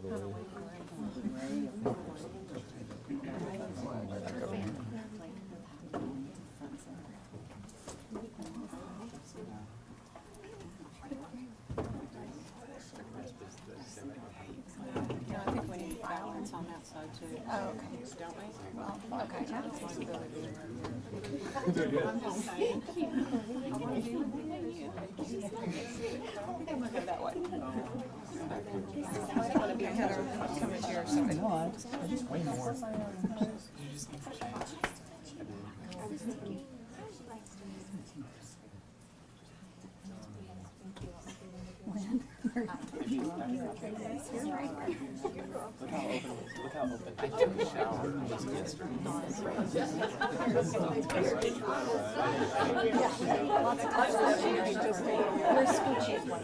I think we need balance on that side too. Oh, okay. Don't we? Well, okay. I'm just saying. I want to be with you. I'm gonna go that way. I want to be Heather. Come to your side. No, I just way more. Look how open. I took a shower just yesterday. We're scooching. I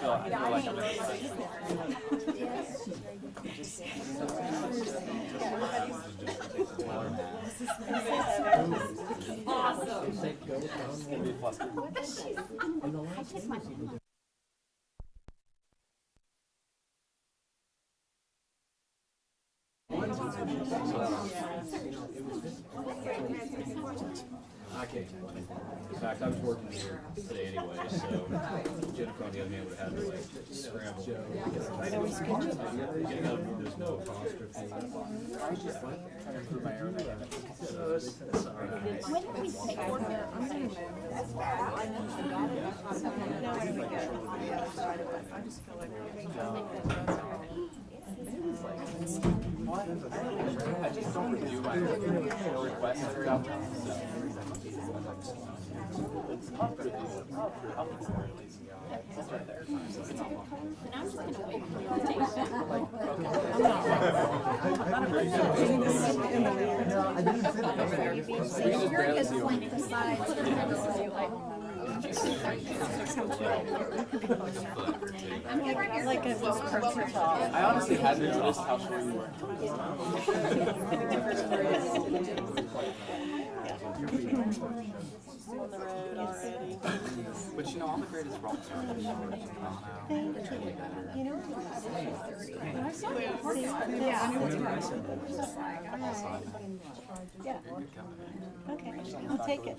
feel like I'm in fact, I was working here today anyway, so Jennifer on the other hand would have had to like scramble. Getting out of there's no apostrophe. I was just like trying to improve my aerodynamics. So it's alright. When did we take over? I just feel like I just don't review my requests very often. It's up there. It's right there. And I'm just going to wait for you to take that. You're just like the sides. I'm like a I honestly hadn't noticed how short you were. on the road already. But you know, all the greatest rock stars are short. You know, yeah. Okay, I'll take it.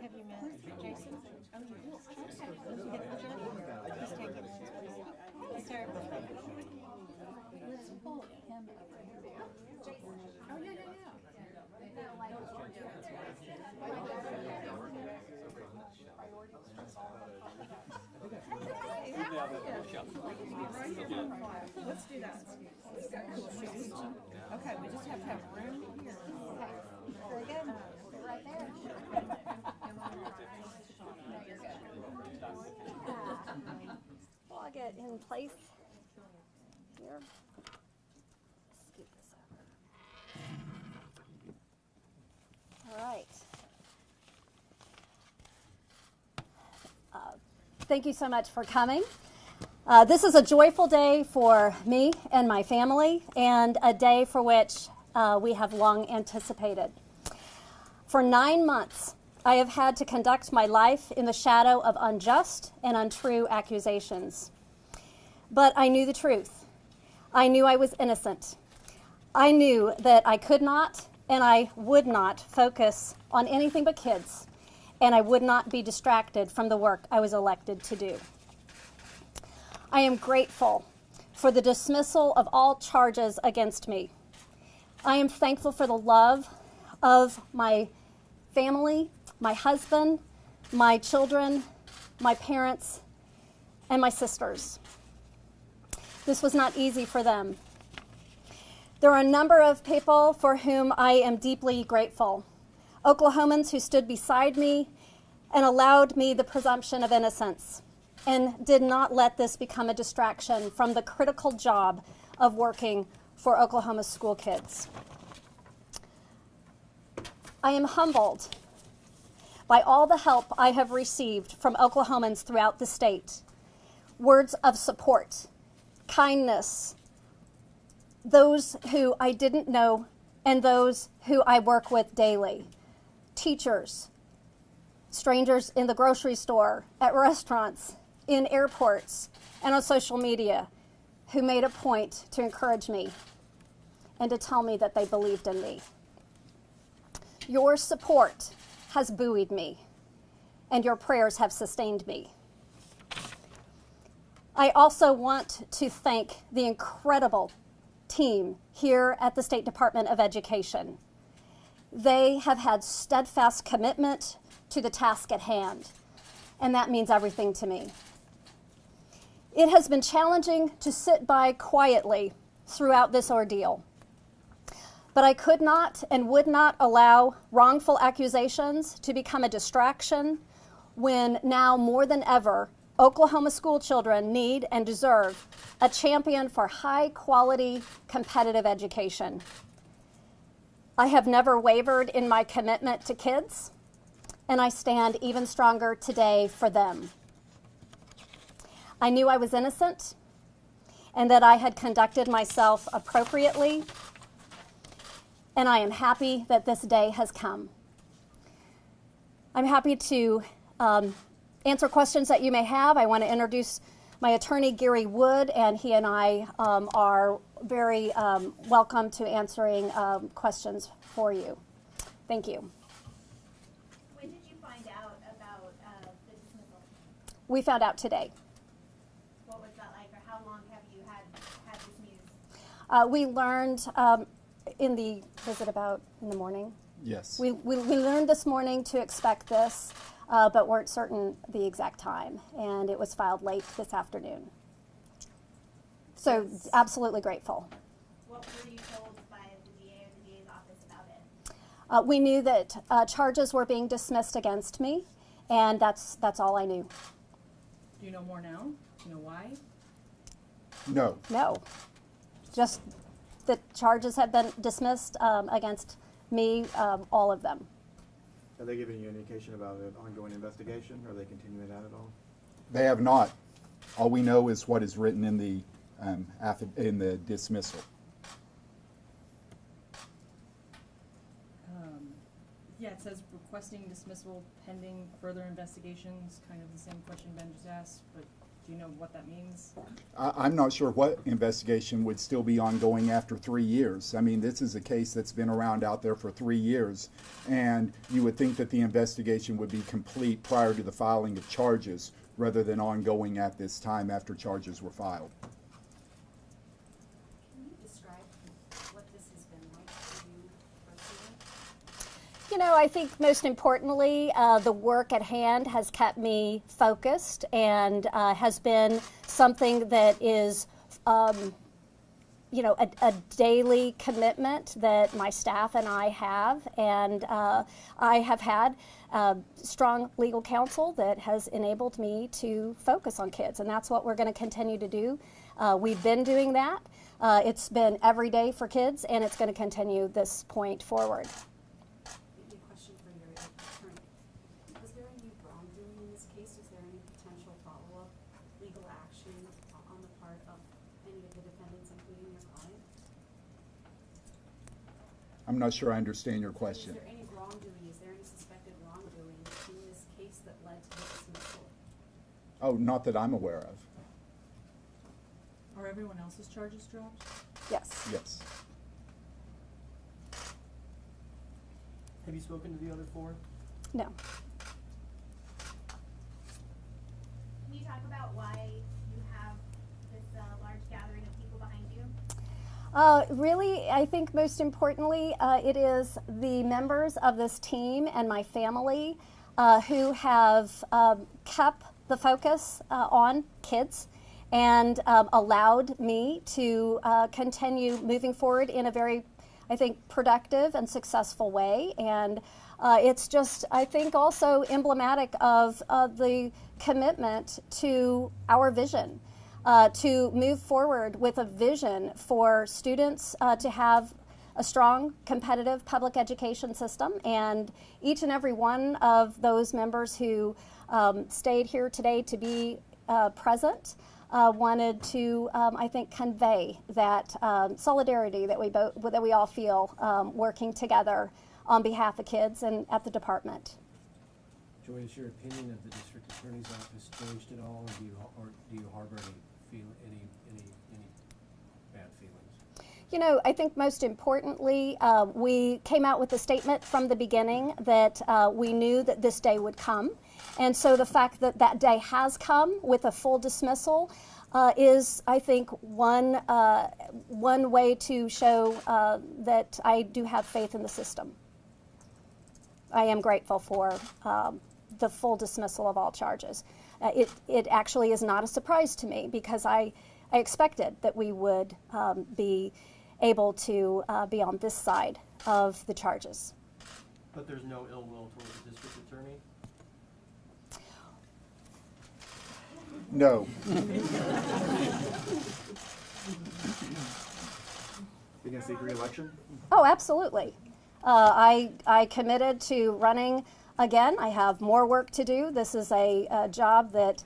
Have you met Jason? Oh, you will. Just take it. Let's pull him over here. Oh, yeah. Let's do that. Okay, we just have to have room here. Okay, very good. Right there. No, you're good. Plug it in place here. Scoot this over. All right. Thank you so much for coming. This is a joyful day for me and my family, and a day for which we have long anticipated. For 9 months, I have had to conduct my life in the shadow of unjust and untrue accusations. But I knew the truth. I knew I was innocent. I knew that I could not and I would not focus on anything but kids, and I would not be distracted from the work I was elected to do. I am grateful for the dismissal of all charges against me. I am thankful for the love of my family, my husband, my children, my parents, and my sisters. This was not easy for them. There are a number of people for whom I am deeply grateful. Oklahomans who stood beside me and allowed me the presumption of innocence and did not let this become a distraction from the critical job of working for Oklahoma's school kids. I am humbled by all the help I have received from Oklahomans throughout the state. Words of support, kindness, those who I didn't know and those who I work with daily, teachers, strangers in the grocery store, at restaurants, in airports, and on social media, who made a point to encourage me and to tell me that they believed in me. Your support has buoyed me, and your prayers have sustained me. I also want to thank the incredible team here at the State Department of Education. They have had steadfast commitment to the task at hand, and that means everything to me. It has been challenging to sit by quietly throughout this ordeal, but I could not and would not allow wrongful accusations to become a distraction when now more than ever, Oklahoma school children need and deserve a champion for high-quality, competitive education. I have never wavered in my commitment to kids, and I stand even stronger today for them. I knew I was innocent and that I had conducted myself appropriately, and I am happy that this day has come. I'm happy to answer questions that you may have. I want to introduce my attorney, Gary Wood, and he and I are very welcome to answering questions for you. Thank you. When did you find out about the dismissal? We found out today. What was that like, or how long have you had this news? We learned was it about in the morning? Yes. We learned this morning to expect this, but weren't certain the exact time, and it was filed late this afternoon. So absolutely grateful. What were you told by the DA or the DA's office about it? We knew that charges were being dismissed against me, and that's all I knew. Do you know more now? Do you know why? No. No, just the charges have been dismissed against me, all of them. Have they given you any indication about an ongoing investigation? Are they continuing that at all? They have not. All we know is what is written in the dismissal. Yeah, it says requesting dismissal pending further investigations, kind of the same question Ben just asked, but do you know what that means? I'm not sure what investigation would still be ongoing after 3 years. I mean, this is a case that's been around out there for 3 years, and you would think that the investigation would be complete prior to the filing of charges rather than ongoing at this time after charges were filed. Can you describe what this has been like for you personally? You know, I think most importantly, the work at hand has kept me focused and has been something that is, a daily commitment that my staff and I have. And I have had strong legal counsel that has enabled me to focus on kids. And that's what we're going to continue to do. We've been doing that. It's been every day for kids, and it's going to continue this point forward. Maybe a question for your attorney. Was there any wrongdoing in this case? Is there any potential follow-up legal action on the part of any of the defendants, including your client? I'm not sure I understand your question. Is there any wrongdoing? Is there any suspected wrongdoing in this case that led to the dismissal? Oh, not that I'm aware of. Are everyone else's charges dropped? Yes. Yes. Have you spoken to the other four? No. Can you talk about why you have this large gathering of people behind you? Really, I think most importantly, it is the members of this team and my family who have kept the focus on kids and allowed me to continue moving forward in a very, I think, productive and successful way. And it's just, I think, also emblematic of the commitment to our vision, to move forward with a vision for students to have a strong, competitive public education system, and each and every one of those members who stayed here today to be present wanted to, I think, convey that solidarity that we all feel working together on behalf of kids and at the department. Joy, has your opinion of the district attorney's office changed at all, or do you harbor any bad feelings? You know, I think most importantly, we came out with a statement from the beginning that we knew that this day would come. And so the fact that that day has come with a full dismissal is, I think, one way to show that I do have faith in the system. I am grateful for the full dismissal of all charges. It actually is not a surprise to me because I expected that we would be able to be on this side of the charges. But there's no ill will towards the district attorney? No. You gonna seek re-election? Oh, absolutely. I committed to running again. I have more work to do. This is a job that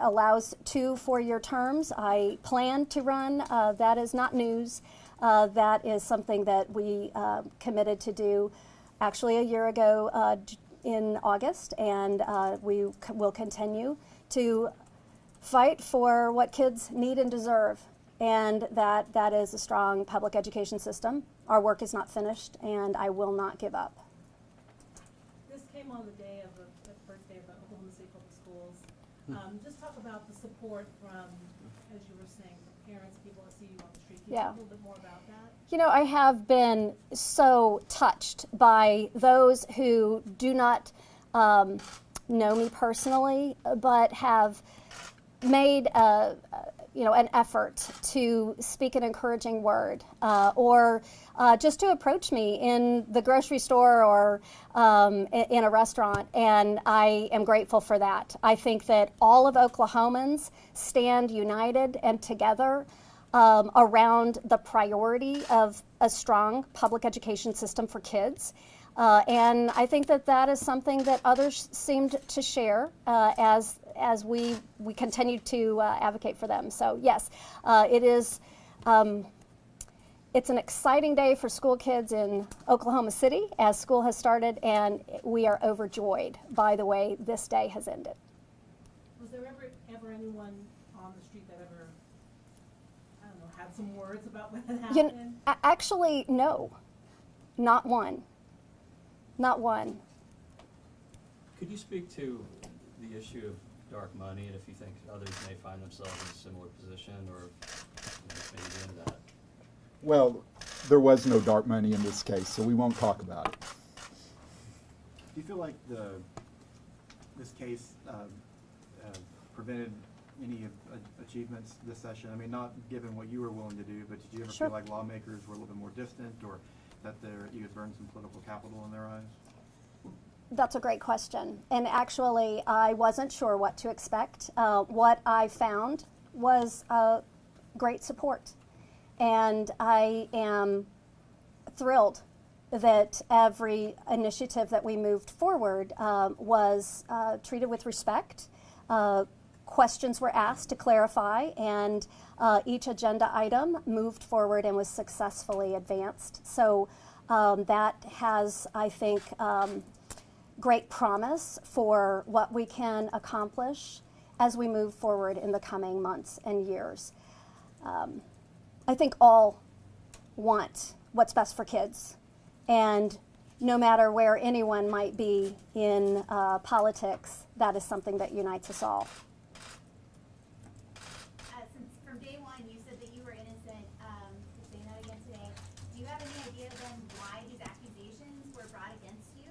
allows 2 4-year terms. I plan to run. That is not news. That is something that we committed to do actually a year ago in August, and we will continue to fight for what kids need and deserve, and that is a strong public education system. Our work is not finished, and I will not give up. This came on the day of the first day of the Oklahoma State Public Schools. Just talk about the support from, as you were saying, from parents, people that see you on the street. Can you talk a little bit more about that? You know, I have been so touched by those who do not know me personally, but have made an effort to speak an encouraging word, or just to approach me in the grocery store or in a restaurant, and I am grateful for that. I think that all of Oklahomans stand united and together around the priority of a strong public education system for kids. And I think that is something that others seemed to share as we continue to advocate for them. So yes, it is. It's an exciting day for school kids in Oklahoma City as school has started, and we are overjoyed by the way this day has ended. Was there ever anyone on the street that ever, I don't know, had some words about what had happened? Actually, no, not one. Not one. Could you speak to the issue of dark money, and if you think others may find themselves in a similar position, or maybe get into that? Well, there was no dark money in this case, so we won't talk about it. Do you feel like this case prevented any achievements this session? I mean, not given what you were willing to do, but did you ever Sure. feel like lawmakers were a little bit more distant, or that you had burned some political capital in their eyes? That's a great question. And actually, I wasn't sure what to expect. What I found was great support. And I am thrilled that every initiative that we moved forward was treated with respect. Questions were asked to clarify, and each agenda item moved forward and was successfully advanced. So that has, I think, great promise for what we can accomplish as we move forward in the coming months and years. I think all want what's best for kids, and no matter where anyone might be in politics, that is something that unites us all. Since from day one you said that you were innocent, saying that again today, do you have any idea then why these accusations were brought against you?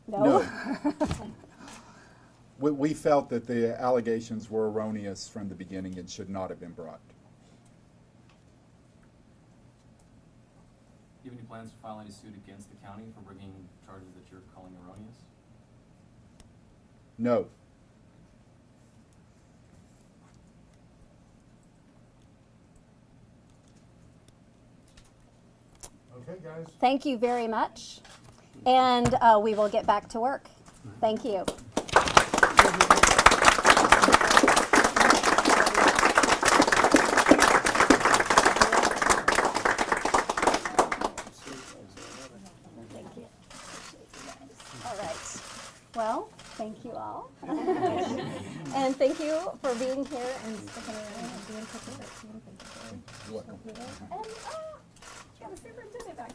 No. We felt that the allegations were erroneous from the beginning and should not have been brought. Do you have any plans to file any suit against the county for bringing charges that you're calling erroneous? No. Okay, guys. Thank you very much. And we will get back to work. Thank you. Thank you. All right. Well, thank you all. And thank you for being here and sticking around and being such a great team. Thank you for being here. And yeah, the superintendent back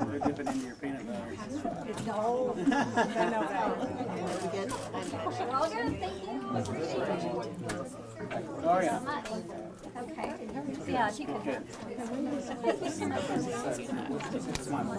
We're dipping into your peanut butter. No. I know that. Good. We're all good. Thank you. Oh, yeah. So much. Okay. Yeah, if you could. Thank you so much.